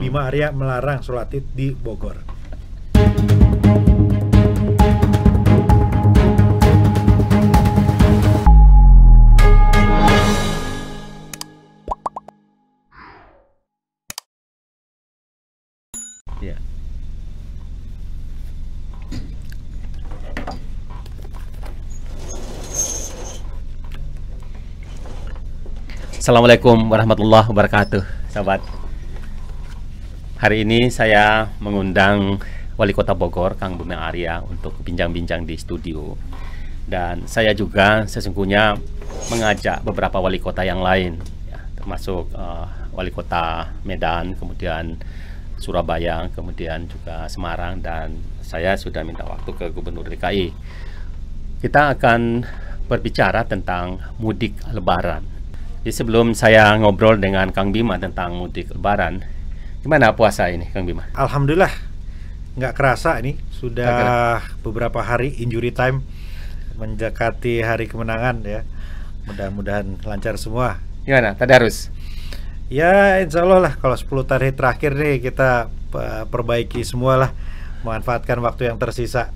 Bima Arya melarang sholat Id di Bogor. Ya. Assalamualaikum warahmatullahi wabarakatuh, sahabat. Hari ini saya mengundang Wali Kota Bogor, Kang Bima Arya, untuk bincang-bincang di studio. Dan saya juga sesungguhnya mengajak beberapa wali kota yang lain, ya, termasuk Wali Kota Medan, kemudian Surabaya, kemudian juga Semarang, dan saya sudah minta waktu ke Gubernur DKI. Kita akan berbicara tentang mudik Lebaran. Jadi sebelum saya ngobrol dengan Kang Bima tentang mudik Lebaran, gimana puasa ini, Kang Bima? Alhamdulillah, nggak kerasa ini sudah beberapa hari injury time mendekati hari kemenangan ya. Mudah-mudahan lancar semua. Gimana? Tadarus? Ya insya Allah lah, kalau 10 hari terakhir nih kita perbaiki semua lah, memanfaatkan waktu yang tersisa.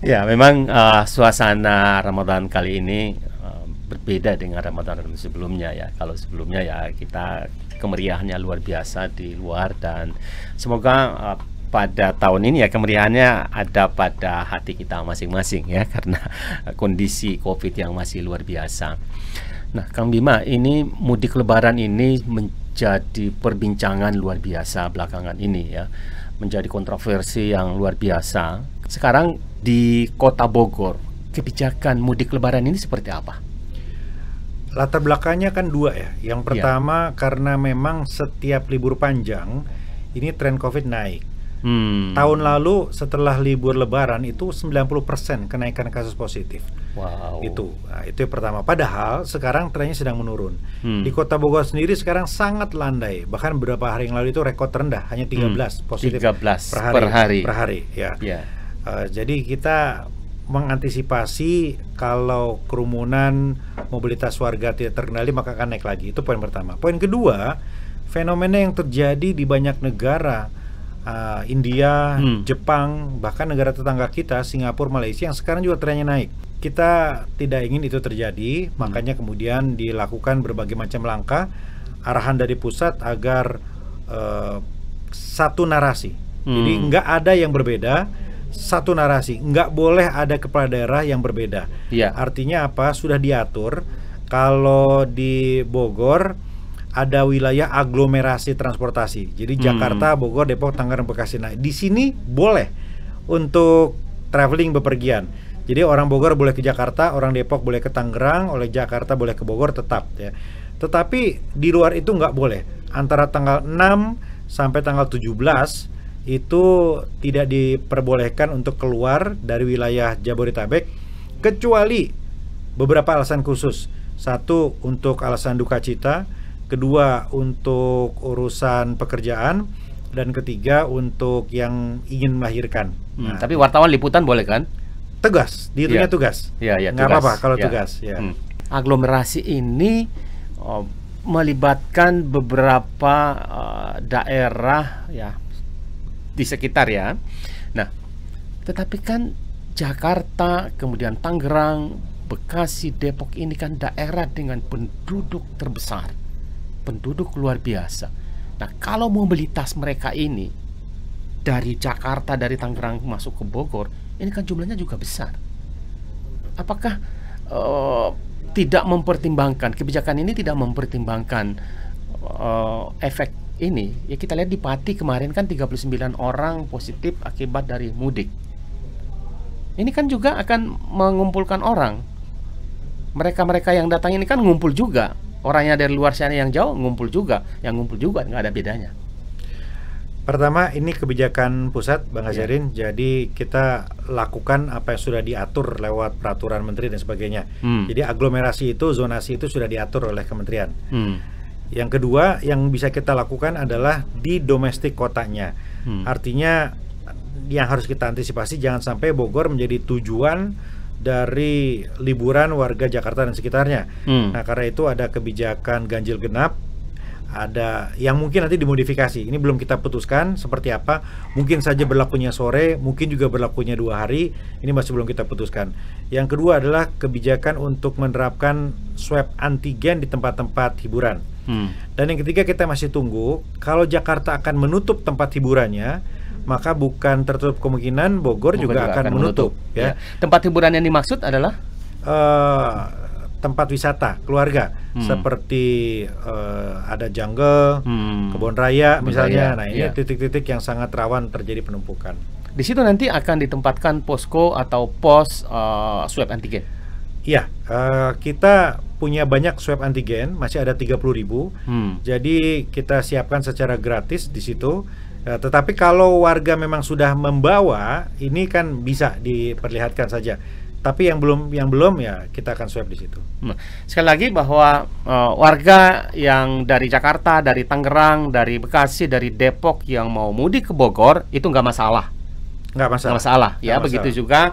Ya memang suasana Ramadan kali ini berbeda dengan Ramadan sebelumnya ya. Kalau sebelumnya ya kita kemeriahannya luar biasa di luar, dan semoga pada tahun ini ya kemeriahannya ada pada hati kita masing-masing ya, karena kondisi COVID yang masih luar biasa. Nah, Kang Bima, ini mudik Lebaran ini menjadi perbincangan luar biasa belakangan ini ya, menjadi kontroversi yang luar biasa. Sekarang di Kota Bogor, kebijakan mudik Lebaran ini seperti apa? Latar belakangnya kan dua ya. Yang pertama karena memang setiap libur panjang ini tren COVID naik. Tahun lalu setelah libur Lebaran itu 90% kenaikan kasus positif. Wow. Itu yang pertama. Padahal sekarang trennya sedang menurun. Di Kota Bogor sendiri sekarang sangat landai. Bahkan beberapa hari yang lalu itu rekor terendah, hanya 13 positif 13 per hari. Ya. Jadi kita mengantisipasi kalau kerumunan mobilitas warga tidak terkendali maka akan naik lagi. Itu poin pertama. Poin kedua, fenomena yang terjadi di banyak negara, India, Jepang, bahkan negara tetangga kita, Singapura, Malaysia, yang sekarang juga trennya naik. Kita tidak ingin itu terjadi, makanya kemudian dilakukan berbagai macam langkah, arahan dari pusat agar satu narasi. Jadi nggak ada yang berbeda, satu narasi. Nggak boleh ada kepala daerah yang berbeda. Artinya apa? Sudah diatur kalau di Bogor ada wilayah aglomerasi transportasi. Jadi Jakarta, Bogor, Depok, Tangerang, Bekasi. Nah, di sini boleh untuk traveling bepergian. Jadi orang Bogor boleh ke Jakarta, orang Depok boleh ke Tangerang, oleh Jakarta boleh ke Bogor tetap ya. Tetapi di luar itu nggak boleh. Antara tanggal 6 sampai tanggal 17 itu tidak diperbolehkan untuk keluar dari wilayah Jabodetabek kecuali beberapa alasan khusus. Satu, untuk alasan duka cita, kedua untuk urusan pekerjaan, dan ketiga untuk yang ingin melahirkan. Tapi wartawan liputan boleh kan? Tegas, dihitungnya tugas. Nggak apa-apa kalau tugas. Aglomerasi ini melibatkan beberapa daerah ya di sekitar ya. Nah, tetapi kan Jakarta, kemudian Tangerang, Bekasi, Depok ini kan daerah dengan penduduk terbesar, penduduk luar biasa. Nah, kalau mobilitas mereka ini dari Jakarta, dari Tangerang masuk ke Bogor, ini kan jumlahnya juga besar. Apakah tidak mempertimbangkan, kebijakan ini tidak mempertimbangkan efek ini? Ya kita lihat di Pati kemarin kan 39 orang positif akibat dari mudik. Ini kan juga akan mengumpulkan orang. Mereka-mereka yang datang ini kan ngumpul juga. Orangnya dari luar sana yang jauh ngumpul juga, yang ngumpul juga, nggak ada bedanya. Pertama, ini kebijakan pusat, Bang Azharin. Jadi kita lakukan apa yang sudah diatur lewat peraturan menteri dan sebagainya. Jadi aglomerasi itu, zonasi itu sudah diatur oleh kementerian. Yang kedua, yang bisa kita lakukan adalah di domestik kotanya. Artinya yang harus kita antisipasi jangan sampai Bogor menjadi tujuan dari liburan warga Jakarta dan sekitarnya. Nah, karena itu ada kebijakan ganjil genap, ada yang mungkin nanti dimodifikasi. Ini belum kita putuskan seperti apa. Mungkin saja berlakunya sore, mungkin juga berlakunya 2 hari. Ini masih belum kita putuskan. Yang kedua adalah kebijakan untuk menerapkan swab antigen di tempat-tempat hiburan. Dan yang ketiga kita masih tunggu. Kalau Jakarta akan menutup tempat hiburannya, maka bukan tertutup kemungkinan Bogor juga akan menutup. Ya. Tempat hiburan yang dimaksud adalah tempat wisata keluarga seperti ada Jungle, Kebun Raya misalnya. Nah, ini titik-titik yang sangat rawan terjadi penumpukan. Di situ nanti akan ditempatkan posko atau pos swab antigen. Iya, kita punya banyak swab antigen, masih ada 30.000. Jadi kita siapkan secara gratis di situ. Tetapi kalau warga memang sudah membawa, ini kan bisa diperlihatkan saja. Tapi yang belum ya kita akan swab di situ. Sekali lagi bahwa warga yang dari Jakarta, dari Tangerang, dari Bekasi, dari Depok yang mau mudik ke Bogor itu nggak masalah. Nggak masalah. Ya, begitu juga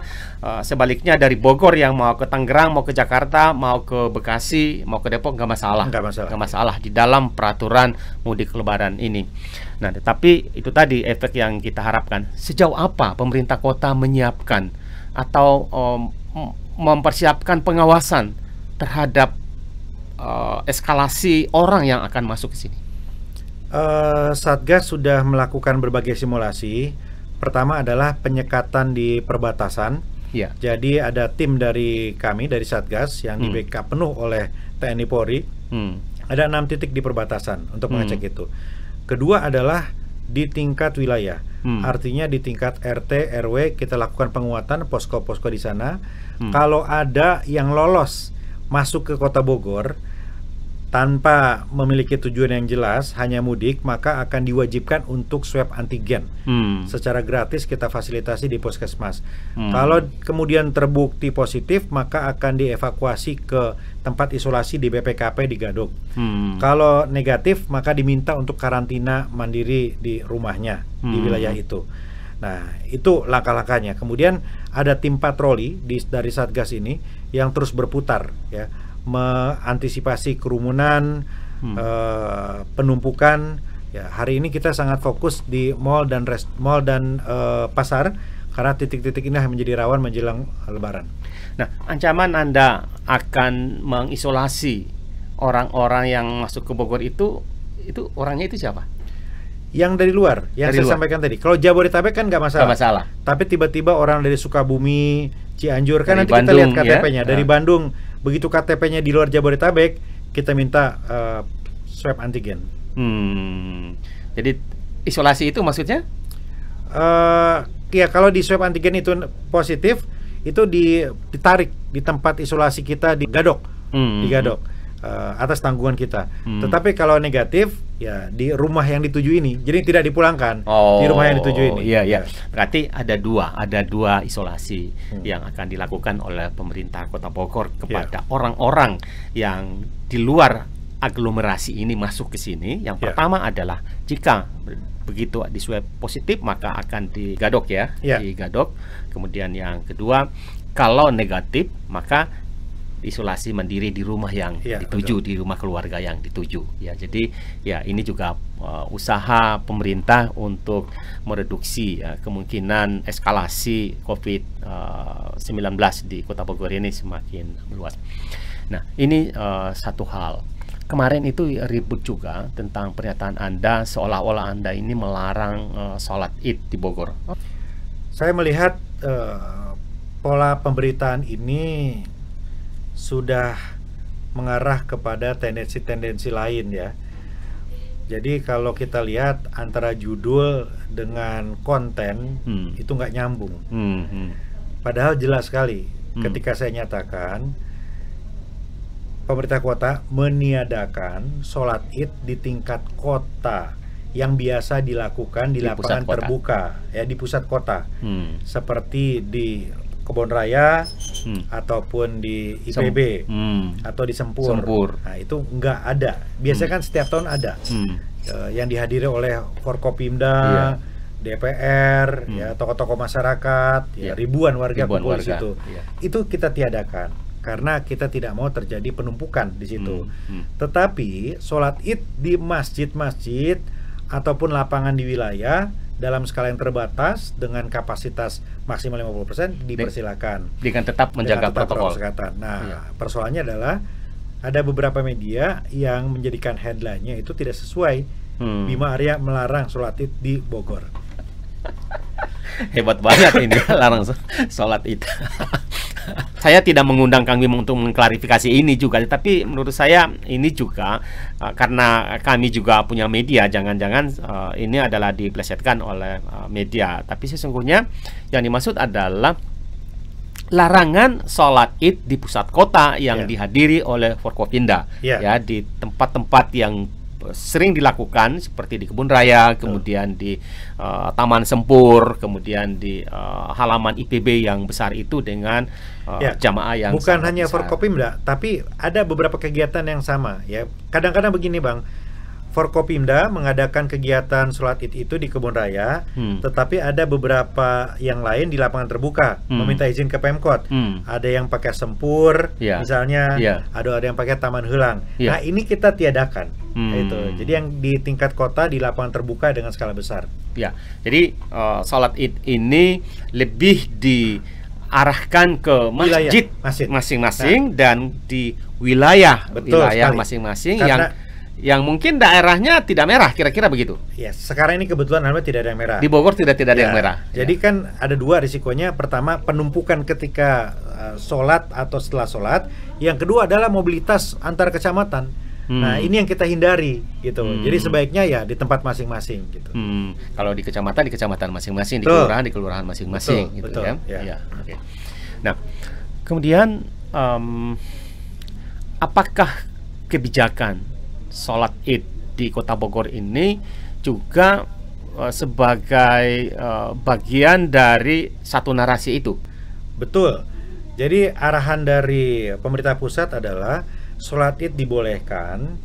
sebaliknya dari Bogor yang mau ke Tangerang, mau ke Jakarta, mau ke Bekasi, mau ke Depok nggak masalah. Nggak masalah di dalam peraturan mudik Lebaran ini. Nah, tetapi itu tadi efek yang kita harapkan. Sejauh apa pemerintah kota menyiapkan atau mempersiapkan pengawasan terhadap eskalasi orang yang akan masuk ke sini? Satgas sudah melakukan berbagai simulasi. Pertama adalah penyekatan di perbatasan. Ya. Jadi ada tim dari kami dari Satgas yang di backup penuh oleh TNI Polri. Ada 6 titik di perbatasan untuk mengecek itu. Kedua adalah di tingkat wilayah. Artinya di tingkat RT, RW kita lakukan penguatan posko-posko di sana. Kalau ada yang lolos masuk ke Kota Bogor tanpa memiliki tujuan yang jelas, hanya mudik, maka akan diwajibkan untuk swab antigen. Secara gratis kita fasilitasi di puskesmas. Kalau kemudian terbukti positif, maka akan dievakuasi ke tempat isolasi di BPKP di Gadok. Kalau negatif, maka diminta untuk karantina mandiri di rumahnya di wilayah itu. Nah, itu langkah-langkahnya. Kemudian ada tim patroli dari Satgas ini yang terus berputar, ya, mengantisipasi kerumunan, penumpukan. Ya, hari ini kita sangat fokus di mall dan pasar karena titik-titik ini menjadi rawan menjelang Lebaran. Nah, ancaman Anda akan mengisolasi orang-orang yang masuk ke Bogor itu orangnya itu siapa? Yang dari luar, yang saya sampaikan tadi. Kalau Jabodetabek kan nggak masalah. Tapi tiba-tiba orang dari Sukabumi, Cianjur, kan dari nanti Bandung, kita lihat KTP-nya. Ya? Dari Bandung, begitu KTP-nya di luar Jabodetabek, kita minta swab antigen. Jadi isolasi itu maksudnya? Ya, kalau di swab antigen itu positif, itu ditarik di tempat isolasi kita di Gadok, di Gadok. Atas tanggungan kita. Tetapi kalau negatif, ya di rumah yang dituju ini, jadi tidak dipulangkan di rumah yang dituju ini. Iya. Berarti ada dua isolasi yang akan dilakukan oleh pemerintah Kota Bogor kepada orang-orang yang di luar aglomerasi ini masuk ke sini. Yang pertama adalah jika begitu di swab positif maka akan digadok di Gadok. Kemudian yang kedua, kalau negatif maka isolasi mandiri di rumah yang dituju, di rumah keluarga yang dituju. Ya, jadi ya ini juga usaha pemerintah untuk mereduksi kemungkinan eskalasi COVID-19 di Kota Bogor ini semakin meluas. Nah, ini satu hal. Kemarin itu ribut juga tentang pernyataan Anda seolah-olah Anda ini melarang sholat Id di Bogor. Saya melihat pola pemberitaan ini sudah mengarah kepada tendensi-tendensi lain, ya. Jadi kalau kita lihat antara judul dengan konten itu nggak nyambung. Padahal jelas sekali ketika saya nyatakan pemerintah kota meniadakan sholat Id di tingkat kota yang biasa dilakukan di lapangan terbuka, ya, di pusat kota, seperti di Kebun Raya ataupun di IPB atau di Sempur. Nah, itu nggak ada. Biasanya kan setiap tahun ada yang dihadiri oleh Forkopimda, DPR, ya, tokoh-tokoh masyarakat, ya, ribuan warga kumpul di situ. Itu kita tiadakan. karena kita tidak mau terjadi penumpukan di situ. Tetapi sholat id di masjid-masjid ataupun lapangan di wilayah dalam skala yang terbatas dengan kapasitas maksimal 50% dipersilakan. Dengan tetap menjaga protokol kesehatan. Nah, persoalannya adalah ada beberapa media yang menjadikan headline-nya itu tidak sesuai. Bima Arya melarang sholat id di Bogor. Hebat banget ini, larang sholat id. Saya tidak mengundang Kang Bima untuk mengklarifikasi ini juga, tapi menurut saya ini juga karena kami juga punya media, jangan-jangan ini adalah diplesetkan oleh media. Tapi sesungguhnya yang dimaksud adalah larangan sholat id di pusat kota yang dihadiri oleh Forkopimda, ya, di tempat-tempat yang sering dilakukan seperti di Kebun Raya, kemudian di Taman Sempur, kemudian di halaman IPB yang besar itu dengan jamaah yang bukan hanya Forkopimda, tapi ada beberapa kegiatan yang sama, ya. Kadang-kadang begini, Bang. Forkopimda mengadakan kegiatan sholat id itu di Kebun Raya, tetapi ada beberapa yang lain di lapangan terbuka, meminta izin ke Pemkot. Ada yang pakai Sempur, misalnya, ada yang pakai Taman Helang. Nah, ini kita tiadakan. Itu. Jadi yang di tingkat kota di lapangan terbuka dengan skala besar. Ya, jadi sholat id ini lebih diarahkan ke masjid masing-masing dan di wilayah masing-masing yang mungkin daerahnya tidak merah, kira-kira begitu. Ya, sekarang ini kebetulan alhamdulillah tidak ada yang merah. Di Bogor tidak ada yang merah. Jadi kan ada dua risikonya. Pertama, penumpukan ketika sholat atau setelah sholat. Yang kedua adalah mobilitas antar kecamatan. Nah, ini yang kita hindari gitu. Jadi sebaiknya ya di tempat masing-masing gitu. Kalau di kecamatan masing-masing, di kelurahan masing-masing gitu ya. Okay. Nah, kemudian apakah kebijakan sholat id di Kota Bogor ini juga sebagai bagian dari satu narasi itu? Betul. Jadi arahan dari pemerintah pusat adalah sholat id dibolehkan,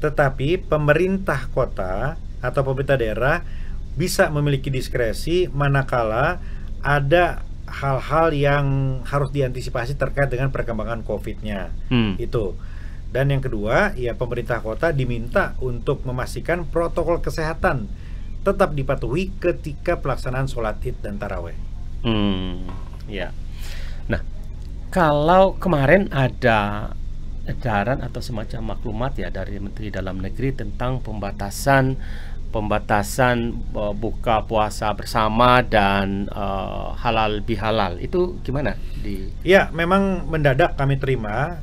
tetapi pemerintah kota atau pemerintah daerah bisa memiliki diskresi manakala ada hal-hal yang harus diantisipasi terkait dengan perkembangan COVID-nya. Itu. Dan yang kedua, ya pemerintah kota diminta untuk memastikan protokol kesehatan tetap dipatuhi ketika pelaksanaan sholat id dan taraweh. Ya. Nah, kalau kemarin ada edaran atau semacam maklumat ya dari Menteri Dalam Negeri tentang pembatasan buka puasa bersama dan halal bihalal, itu gimana? Ya, memang mendadak kami terima.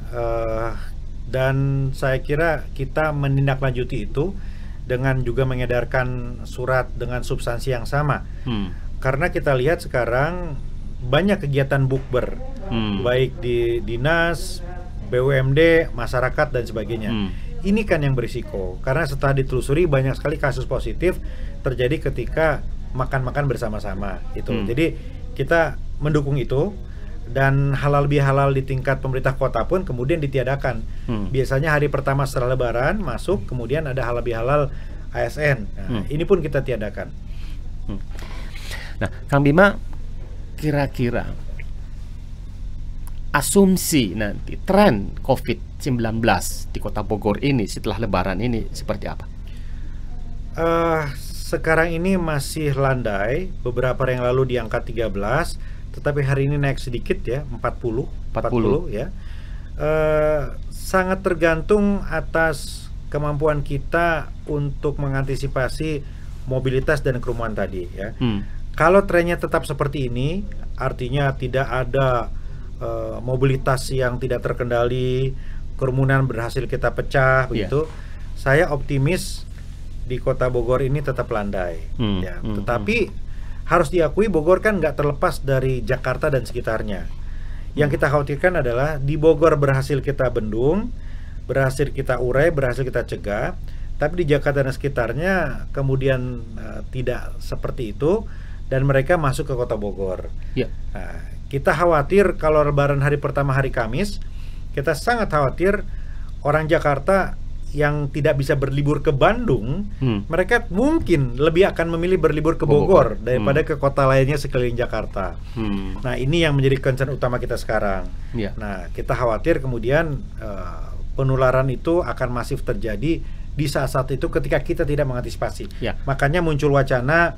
Dan saya kira kita menindaklanjuti itu dengan juga mengedarkan surat dengan substansi yang sama. Karena kita lihat sekarang banyak kegiatan bukber, baik di dinas, BUMD, masyarakat dan sebagainya. Ini kan yang berisiko, karena setelah ditelusuri banyak sekali kasus positif terjadi ketika makan-makan bersama-sama itu. Jadi kita mendukung itu. Dan halal bihalal di tingkat pemerintah kota pun kemudian ditiadakan. Biasanya hari pertama setelah Lebaran masuk, kemudian ada halal bihalal ASN. Nah, ini pun kita tiadakan. Nah, Kang Bima, kira-kira asumsi nanti tren COVID-19 di Kota Bogor ini setelah Lebaran ini seperti apa? Sekarang ini masih landai. Beberapa hari yang lalu di angka 13. Tetapi hari ini naik sedikit ya, 40 ya. Sangat tergantung atas kemampuan kita untuk mengantisipasi mobilitas dan kerumunan tadi ya. Kalau trennya tetap seperti ini, artinya tidak ada mobilitas yang tidak terkendali, kerumunan berhasil kita pecah begitu. Saya optimis di Kota Bogor ini tetap landai ya. Tetapi harus diakui Bogor kan nggak terlepas dari Jakarta dan sekitarnya. Yang kita khawatirkan adalah di Bogor berhasil kita bendung, berhasil kita urai, berhasil kita cegah, tapi di Jakarta dan sekitarnya kemudian tidak seperti itu dan mereka masuk ke Kota Bogor. Nah, kita khawatir kalau Lebaran hari pertama hari Kamis, kita sangat khawatir orang Jakarta yang tidak bisa berlibur ke Bandung, mereka mungkin lebih akan memilih berlibur ke Bogor daripada ke kota lainnya sekeliling Jakarta. Nah, ini yang menjadi concern utama kita sekarang. Nah, kita khawatir kemudian penularan itu akan masif terjadi di saat-saat itu ketika kita tidak mengantisipasi. Makanya muncul wacana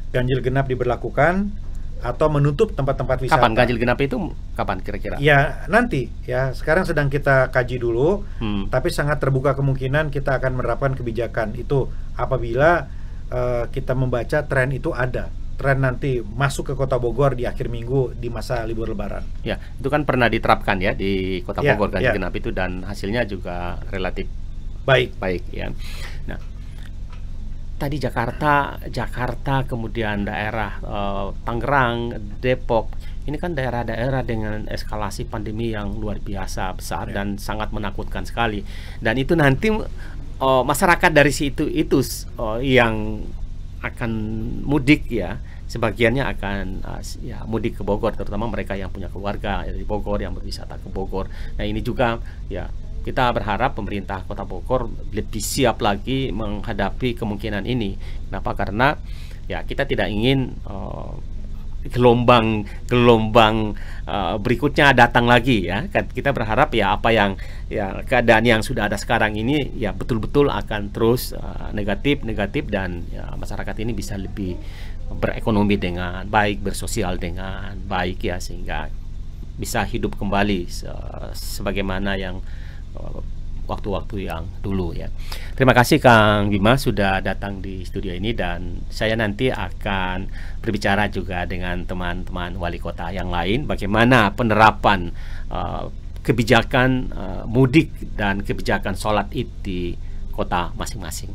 ganjil genap diberlakukan atau menutup tempat-tempat wisata. Kapan ganjil genap itu? Kapan kira-kira? Ya nanti ya, sekarang sedang kita kaji dulu, tapi sangat terbuka kemungkinan kita akan menerapkan kebijakan itu apabila kita membaca tren itu ada. Tren nanti masuk ke kota Bogor di akhir minggu di masa libur Lebaran. Ya, itu kan pernah diterapkan ya di kota Bogor ganjil genap itu, dan hasilnya juga relatif baik ya. Nah, tadi Jakarta kemudian daerah Tangerang, Depok, ini kan daerah-daerah dengan eskalasi pandemi yang luar biasa besar dan sangat menakutkan sekali. Dan itu nanti masyarakat dari situ yang akan mudik ya, sebagiannya akan mudik ke Bogor, terutama mereka yang punya keluarga di Bogor yang berwisata ke Bogor. Nah, ini juga ya, kita berharap pemerintah Kota Bogor lebih siap lagi menghadapi kemungkinan ini. Kenapa? Karena ya kita tidak ingin gelombang berikutnya datang lagi ya. Kita berharap ya apa yang keadaan yang sudah ada sekarang ini ya betul-betul akan terus negatif dan ya, masyarakat ini bisa lebih berekonomi dengan baik, bersosial dengan baik ya, sehingga bisa hidup kembali sebagaimana yang waktu-waktu yang dulu ya. Terima kasih Kang Bima sudah datang di studio ini, dan saya nanti akan berbicara juga dengan teman-teman wali kota yang lain bagaimana penerapan kebijakan mudik dan kebijakan sholat Id di kota masing-masing.